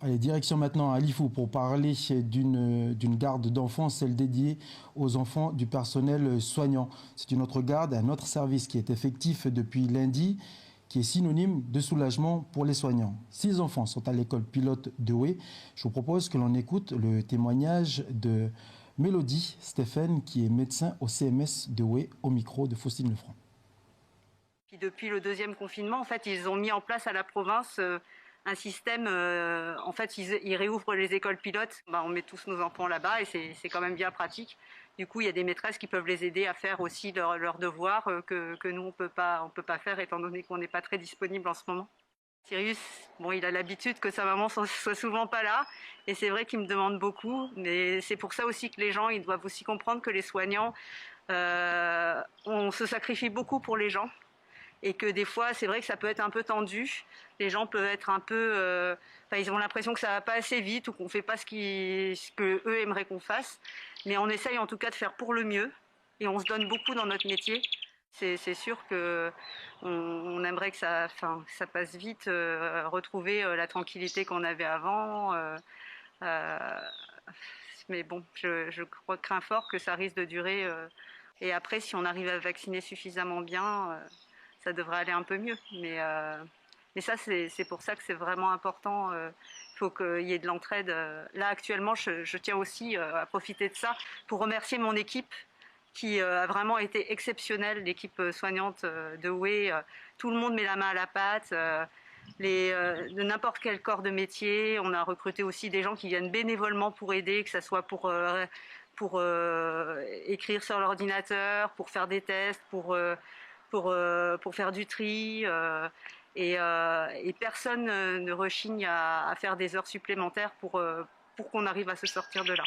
Allez, direction maintenant à Lifou pour parler d'une garde d'enfants, celle dédiée aux enfants du personnel soignant. C'est une autre garde, un autre service qui est effectif depuis lundi, qui est synonyme de soulagement pour les soignants. 6 enfants sont à l'école pilote de Houé. Je vous propose que l'on écoute le témoignage de Mélodie Stéphane, qui est médecin au CMS de Houé, au micro de Faustine Lefranc. Puis depuis le deuxième confinement, en fait, ils ont mis en place à la province un système. En fait, ils réouvrent les écoles pilotes. On met tous nos enfants là-bas et c'est quand même bien pratique. Du coup, il y a des maîtresses qui peuvent les aider à faire aussi leurs devoirs que nous on peut pas faire étant donné qu'on n'est pas très disponible en ce moment. Sirius, bon, il a l'habitude que sa maman soit souvent pas là, et c'est vrai qu'il me demande beaucoup, mais c'est pour ça aussi que les gens, ils doivent aussi comprendre que les soignants, on se sacrifie beaucoup pour les gens, et que des fois, c'est vrai que ça peut être un peu tendu. Les gens peuvent être un peu, ils ont l'impression que ça va pas assez vite ou qu'on fait pas ce que eux aimeraient qu'on fasse, mais on essaye en tout cas de faire pour le mieux, et on se donne beaucoup dans notre métier. C'est sûr que on aimerait que ça passe vite, retrouver la tranquillité qu'on avait avant. Euh, mais bon, crains fort que ça risque de durer. Et après, si on arrive à vacciner suffisamment bien, ça devrait aller un peu mieux. Mais ça, c'est pour ça que c'est vraiment important. Il faut qu'il y ait de l'entraide. Là, actuellement, je tiens aussi à profiter de ça pour remercier mon équipe qui a vraiment été exceptionnelle, l'équipe soignante de Houé. Tout le monde met la main à la pâte, de n'importe quel corps de métier. On a recruté aussi des gens qui viennent bénévolement pour aider, que ce soit pour écrire sur l'ordinateur, pour faire des tests, pour faire du tri. Et personne ne rechigne à faire des heures supplémentaires pour qu'on arrive à se sortir de là.